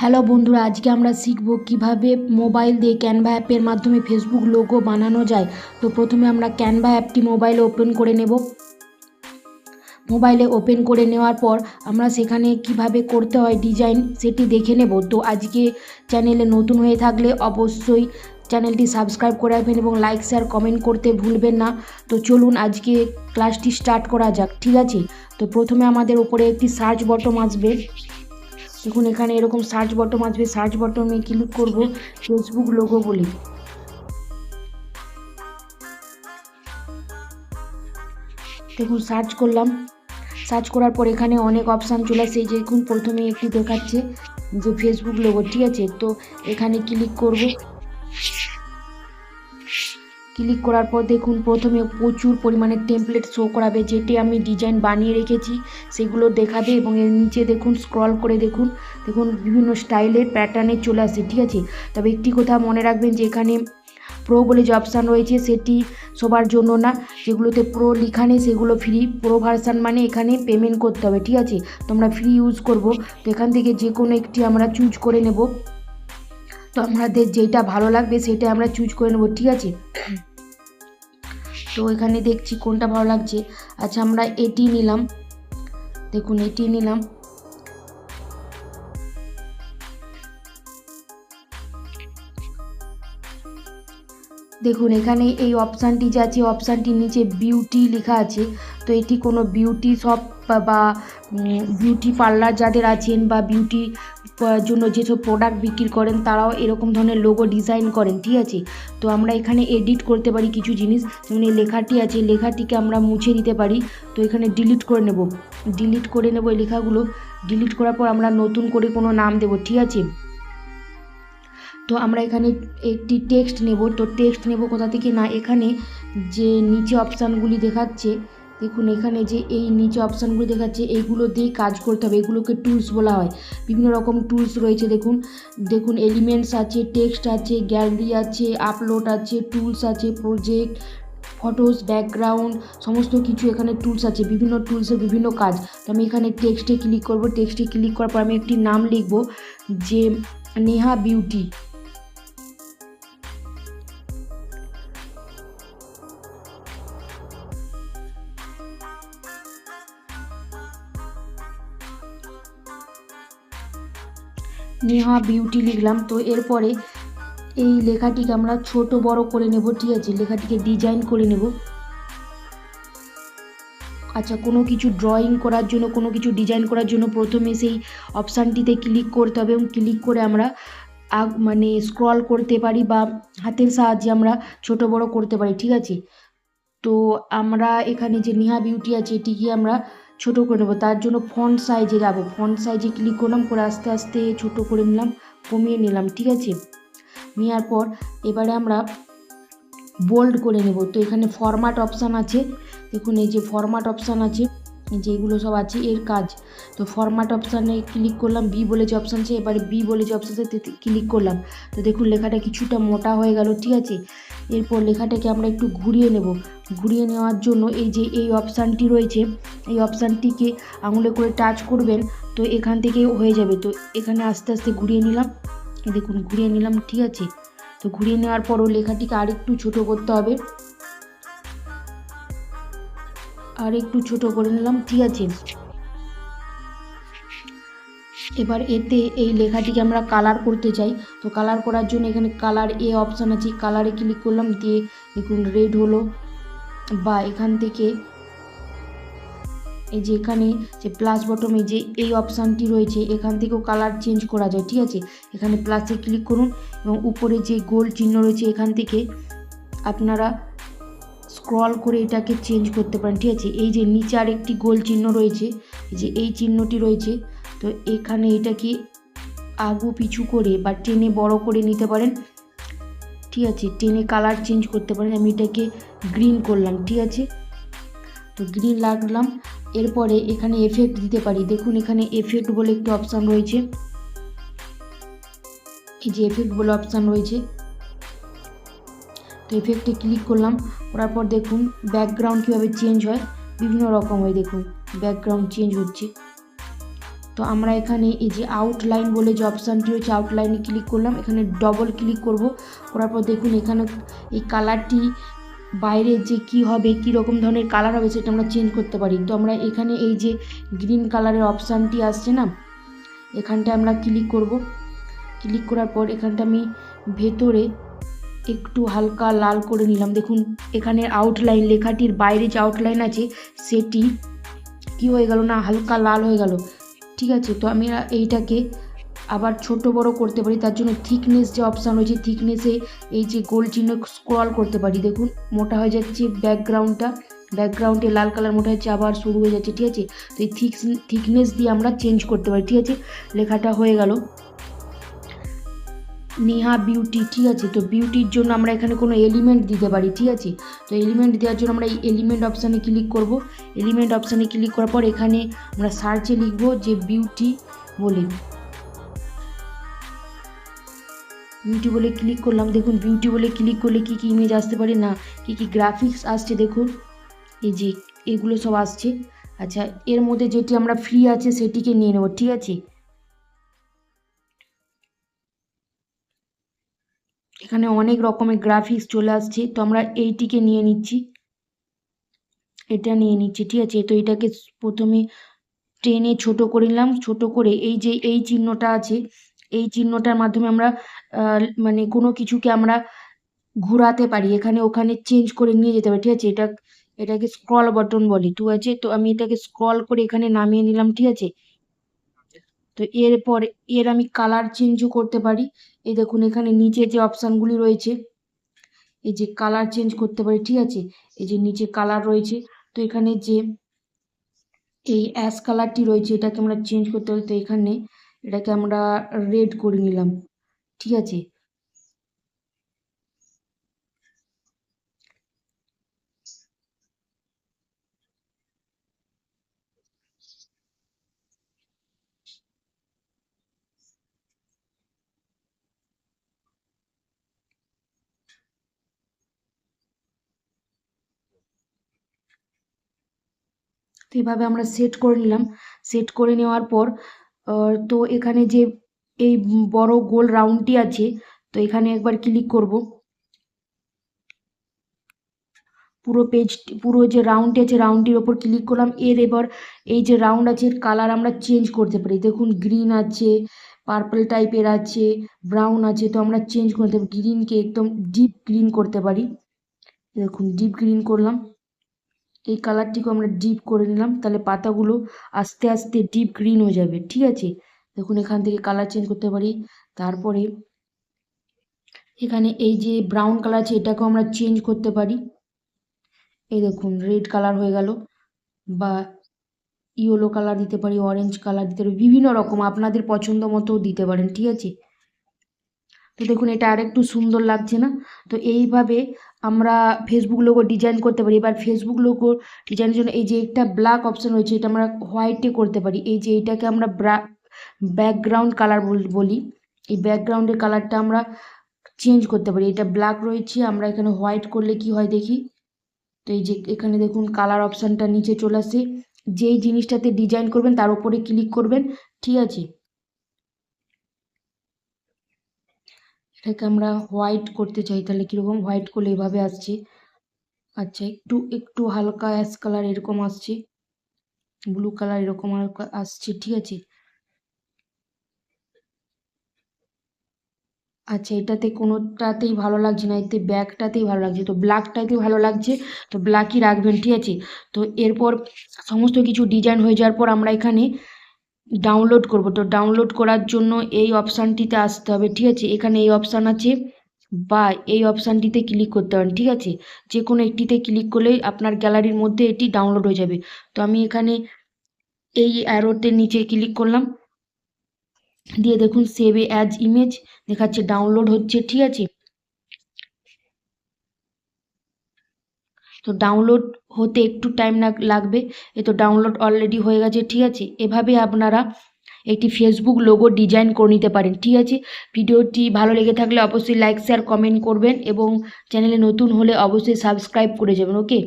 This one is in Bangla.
হ্যালো বন্ধুরা, আজকে আমরা শিখব কিভাবে মোবাইল দিয়ে ক্যানভা অ্যাপের মাধ্যমে ফেসবুক লোগো বানানো যায়। তো প্রথমে আমরা ক্যানভা অ্যাপটি মোবাইলে ওপেন করে নেব। মোবাইলে ওপেন করে নেওয়ার পর আমরা সেখানে কিভাবে করতে হয় ডিজাইন সেটি দেখে নেব। তো আজকে চ্যানেলে নতুন হয়ে থাকলে অবশ্যই চ্যানেলটি সাবস্ক্রাইব করে রাখবেন এবং লাইক শেয়ার কমেন্ট করতে ভুলবেন না। তো চলুন আজকে ক্লাসটি স্টার্ট করা যাক, ঠিক আছে। তো প্রথমে আমাদের উপরে একটি সার্চ বটন আসবে। দেখুন এখানে এরকম সার্চ বটন আসবে, সার্চ বটনে ক্লিক করব ফেসবুক লোগো বলে। দেখুন সার্চ করলাম, সার্চ করার পর এখানে অনেক অপশান চলে আসছে। দেখুন প্রথমে একটি দেখাচ্ছে যে ফেসবুক লোগো, ঠিক আছে। তো এখানে ক্লিক করব। ক্লিক করার পর দেখুন প্রথমে প্রচুর পরিমাণে টেমপ্লেট শো করাবে, যেটি আমি ডিজাইন বানিয়ে রেখেছি সেগুলো দেখাবে। এবং এর নিচে দেখুন স্ক্রল করে দেখুন বিভিন্ন স্টাইলের প্যাটার্নে চলে আসে, ঠিক আছে। তবে একটি কথা মনে রাখবেন যে এখানে প্রো বলে যে অপশান রয়েছে সেটি সবার জন্য না। যেগুলোতে প্রো লেখা নেই সেগুলো ফ্রি। প্রো ভার্সান মানে এখানে পেমেন্ট করতে হবে, ঠিক আছে। তো আমরা ফ্রি ইউজ করব। তো এখান থেকে যে কোনো একটি আমরা চুজ করে নেব। তো আমাদের যেটা ভালো লাগবে সেটা আমরা চুজ করে নেব, ঠিক আছে। তো এখানে দেখছি কোনটা ভালো লাগছে। আচ্ছা আমরা এটি নিলাম, দেখুন এটি নিলাম। দেখুন এখানে এই অপশানটি যে আছে, অপশানটির নিচে বিউটি লেখা আছে। তো এটি কোনো বিউটি শপ বা বিউটি পার্লার যাদের আছেন বা বিউটি জন্য যেসব প্রোডাক্ট বিক্রি করেন তারাও এরকম ধরনের লোগো ডিজাইন করেন, ঠিক আছে। তো আমরা এখানে এডিট করতে পারি কিছু জিনিস, যেমন এই লেখাটি আছে, লেখাটিকে আমরা মুছে দিতে পারি। তো এখানে ডিলিট করে নেব এই লেখাগুলো। ডিলিট করার পর আমরা নতুন করে কোনো নাম দেব, ঠিক আছে। তো আমরা এখানে একটি টেক্সট নেব। তো টেক্সট নেব কোথা থেকে, না এখানে যে নিচে অপশানগুলি দেখাচ্ছে, দেখুন এখানে যে এই নিচে অপশানগুলি দেখাচ্ছে এইগুলো দিয়েই কাজ করতে হবে। এগুলোকে টুলস বলা হয়। বিভিন্ন রকম টুলস রয়েছে, দেখুন এলিমেন্টস আছে, টেক্সট আছে, গ্যালারি আছে, আপলোড আছে, টুলস আছে, প্রজেক্ট, ফটোস, ব্যাকগ্রাউন্ড, সমস্ত কিছু এখানে টুলস আছে। বিভিন্ন টুলসের বিভিন্ন কাজ। তো আমি এখানে টেক্সটে ক্লিক করব। টেক্সটে ক্লিক করার পর আমি একটি নাম লিখব যে নেহা বিউটি। নেহা বিউটি লিখলাম। তো এরপরে এই লেখাটিকে আমরা ছোট বড় করে নেব, ঠিক আছে। লেখাটিকে ডিজাইন করে নেব। আচ্ছা কোনো কিছু ড্রয়িং করার জন্য, কোনো কিছু ডিজাইন করার জন্য প্রথমে সেই অপশানটিতে ক্লিক করতে হবে এবং ক্লিক করে আমরা মানে স্ক্রল করতে পারি বা হাতের সাহায্যে আমরা ছোট বড় করতে পারি, ঠিক আছে। তো আমরা এখানে যে নেহা বিউটি আছে এটিকে আমরা ছোট করে নেব। তার জন্য ফন্ট সাইজে যাব। ফন্ট সাইজে ক্লিক করলাম, করে আস্তে আস্তে ছোট করে নিলাম, কমিয়ে নিলাম, ঠিক আছে। নেওয়ার পর এবারে আমরা বোল্ড করে নেব। তো এখানে ফরম্যাট অপশান আছে, দেখুন এই যে ফরম্যাট অপশান আছে, যেগুলো সব আছে এর কাজ। তো ফরম্যাট অপশানে ক্লিক করলাম, বি বলে যে অপশান আছে, এবারে বি বলে যে অপশান আছে ক্লিক করলাম। তো দেখুন লেখাটা কিছুটা মোটা হয়ে গেল, ঠিক আছে। এরপর লেখাটাকে আমরা একটু ঘুরিয়ে নেব। ঘুরিয়ে নেওয়ার জন্য এই যে এই অপশানটি রয়েছে, এই অপশানটিকে আঙুলে করে টাচ করবেন, তো এখান থেকে হয়ে যাবে। তো এখানে আস্তে আস্তে ঘুরিয়ে নিলাম, দেখুন ঘুরিয়ে নিলাম, ঠিক আছে। তো ঘুরিয়ে নেওয়ার পরও লেখাটিকে আরেকটু ছোট করতে হবে, আর একটু ছোট করে নিলাম, ঠিক আছে। এবার এতে এই লেখাটিকে আমরা কালার করতে চাই। তো কালার করার জন্য এখানে কালার এ অপশান আছে, কালারে ক্লিক করলাম, দিয়ে দেখুন রেড হলো। বা এখান থেকে এই যে এখানে যে প্লাস বটমে যে এই অপশানটি রয়েছে এখান থেকেও কালার চেঞ্জ করা যায়, ঠিক আছে। এখানে প্লাসে ক্লিক করুন এবং উপরে যে গোল চিহ্ন রয়েছে এখান থেকে আপনারা স্ক্রল করে এটাকে চেঞ্জ করতে পারেন, ঠিক আছে। এই যে নিচে আর একটি গোল চিহ্ন রয়েছে, এই যে এই চিহ্নটি রয়েছে, তো এখানে এটাকে আগু পিছু করে বা টেনে বড় করে নিতে পারেন, ঠিক আছে। টেনে কালার চেঞ্জ করতে পারেন। আমি এটাকে গ্রিন করলাম, ঠিক আছে। তো গ্রিন লাগলাম। এরপরে এখানে এফেক্ট দিতে পারি। দেখুন এখানে এফেক্ট বলে একটি অপশান রয়েছে, এই যে এফেক্ট বলে অপশান রয়েছে। তো এফেক্টে ক্লিক করলাম, করার পর দেখুন ব্যাকগ্রাউন্ড কীভাবে চেঞ্জ হয়, বিভিন্ন রকম হয়। দেখুন ব্যাকগ্রাউন্ড চেঞ্জ হচ্ছে, তো আমরা এখানে এই যে আউটলাইন বলে যে অপশানটি রয়েছে আউটলাইনে ক্লিক করলাম, এখানে ডবল ক্লিক করব। করার পর দেখুন এখানে এই কালারটি বাইরে যে কি হবে, কি রকম ধরনের কালার হবে সেটা আমরা চেঞ্জ করতে পারি। তো আমরা এখানে এই যে গ্রিন কালারের অপশানটি আসছে না, এখানটা আমরা ক্লিক করব। ক্লিক করার পর এখানটা আমি ভেতরে একটু হালকা লাল করে নিলাম। দেখুন এখানে আউটলাইন, লেখাটির বাইরে যে আউটলাইন আছে সেটি কি হয়ে গেল না, হালকা লাল হয়ে গেল। ঠিক আছে, তো আমি এইটাকে আবার ছোট বড় করতে পারি। তার জন্য থিকনেস যে অপশান রয়েছে, থিকনেসে এই যে গোল চিহ্ন স্ক্রল করতে পারি। দেখুন মোটা হয়ে যাচ্ছে ব্যাকগ্রাউন্ডে লাল কালার মোটা হচ্ছে, আবার শুরু হয়ে যাচ্ছে। ঠিক আছে, তো এই থিকনেস দিয়ে আমরা চেঞ্জ করতে পারি। ঠিক আছে, লেখাটা হয়ে গেল নেহা বিউটি। ঠিক আছে, তো বিউটির জন্য আমরা এখানে কোনো এলিমেন্ট দিতে পারি। ঠিক আছে, তো এলিমেন্ট দেওয়ার জন্য আমরা এই এলিমেন্ট অপশানে ক্লিক করব। এলিমেন্ট অপশানে ক্লিক করার পর এখানে আমরা সার্চে লিখব যে বিউটি বলে ক্লিক করলাম। দেখুন বিউটি বলে ক্লিক করলে কি কি ইমেজ আসতে পারে না, কি কি গ্রাফিক্স আসছে দেখুন, এই যে এগুলো সব আসছে। আচ্ছা, এর মধ্যে যেটি আমরা ফ্রি আছে সেটিকে নিয়ে নেব। ঠিক আছে, এখানে অনেক রকমের গ্রাফিক্স চলে আসছে, তো আমরা এইটিকে নিয়ে নিচ্ছি, এটা নিয়ে নিচ্ছি। ঠিক আছে, তো এটাকে প্রথমে টেনে ছোট করে নিলাম। ছোট করে এই যে এই চিহ্নটা আছে, এই চিহ্নটার মাধ্যমে আমরা মানে কোনো কিছুকে আমরা ঘোরাতে পারি, এখানে ওখানে চেঞ্জ করে নিয়ে যেতে পারি। ঠিক আছে, এটাকে স্ক্রল বাটন বলি। ঠিক আছে, তো আমি এটাকে স্ক্রল করে এখানে নামিয়ে নিলাম। ঠিক আছে, তো এরপর আমি কালার চেঞ্জও করতে পারি। এই দেখুন এখানে নিচে যে অপশানগুলি রয়েছে, এই যে কালার চেঞ্জ করতে পারি। ঠিক আছে, এই যে নিচে কালার রয়েছে, তো এখানে যে এই অ্যাশ কালারটি রয়েছে এটাকে আমরা চেঞ্জ করতে পারি। তো এখানে এটাকে আমরা রেড করে নিলাম। ঠিক আছে, তো এভাবে আমরা সেট করে নিলাম। সেট করে নেওয়ার পর তো এখানে যে এই বড় গোল রাউন্ডটি আছে, তো এখানে একবার ক্লিক করব। পুরো যে রাউন্ডটি আছে রাউন্ডটির ওপর ক্লিক করলাম। এবার এই যে রাউন্ড আছে এর কালার আমরা চেঞ্জ করতে পারি। দেখুন গ্রিন আছে, পার্পল টাইপের আছে, ব্রাউন আছে, তো আমরা চেঞ্জ করতে পারি। গ্রিনকে একদম ডিপ গ্রিন করতে পারি। দেখুন ডিপ গ্রিন করলাম, এই কালারটিকে আমরা ডিপ করে নিলাম, তাহলে পাতাগুলো আস্তে আস্তে ডিপ গ্রিন হয়ে যাবে। ঠিক আছে, দেখুন এখান থেকে কালার চেঞ্জ করতে পারি। তারপরে এখানে এই যে ব্রাউন কালার আছে এটাকেও আমরা চেঞ্জ করতে পারি। এই দেখুন রেড কালার হয়ে গেল, বা ইয়েলো কালার দিতে পারি, অরেঞ্জ কালার দিতে পারি, বিভিন্ন রকম আপনাদের পছন্দ মতো দিতে পারেন। ঠিক আছে, তো দেখুন এটা আরেকটু সুন্দর লাগছে না? তো এইভাবে আমরা ফেসবুক লোগো ডিজাইন করতে পারি। এবার ফেসবুক লোগো ডিজাইনের জন্য এই যে একটা ব্ল্যাক অপশান রয়েছে এটা আমরা হোয়াইটে করতে পারি। এই যে এইটাকে আমরা ব্যাকগ্রাউন্ড কালার বলি। এই ব্যাকগ্রাউন্ডের কালারটা আমরা চেঞ্জ করতে পারি। এটা ব্ল্যাক রয়েছে, আমরা এখানে হোয়াইট করলে কি হয় দেখি। তো এই যে এখানে দেখুন কালার অপশানটা নিচে চলে আসে। যেই জিনিসটাতে ডিজাইন করবেন তার উপরে ক্লিক করবেন। ঠিক আছে, এটাকে আমরা হোয়াইট করতে চাই, তাহলে কীরকম হোয়াইট করলে এভাবে আসছে। আচ্ছা, একটু একটু হালকা অ্যাশ কালার এরকম আসছে, ব্লু কালার এরকম হালকা আসছে। ঠিক আছে, আচ্ছা এটাতে কোনোটাতেই ভালো লাগছে না, এতে ব্যাকটাতেই ভালো লাগছে, তো ব্ল্যাকটাতেই ভালো লাগছে, তো ব্ল্যাকই রাখবেন। ঠিক আছে, তো এরপর সমস্ত কিছু ডিজাইন হয়ে যাওয়ার পর আমরা এখানে ডাউনলোড করব। তো ডাউনলোড করার জন্য এই অপশানটিতে আসতে হবে। ঠিক আছে, এখানে এই অপশান আছে, বা এই অপশানটিতে ক্লিক করতে পারেন। ঠিক আছে, যে কোনো একটিতে ক্লিক করলেই আপনার গ্যালারির মধ্যে এটি ডাউনলোড হয়ে যাবে। তো আমি এখানে এই অ্যারোতে নিচে ক্লিক করলাম, দিয়ে দেখুন সেভ অ্যাজ ইমেজ দেখাচ্ছে, ডাউনলোড হচ্ছে। ঠিক আছে, তো ডাউনলোড হতে একটু টাইম লাগবে। এ তো ডাউনলোড অলরেডি হয়ে গেছে। ঠিক আছে, এভাবে আপনারা একটি ফেসবুক লোগো ডিজাইন করে নিতে পারেন। ঠিক আছে, ভিডিওটি ভালো লেগে থাকলে অবশ্যই লাইক শেয়ার কমেন্ট করবেন, এবং চ্যানেলে নতুন হলে অবশ্যই সাবস্ক্রাইব করে যাবেন। ওকে।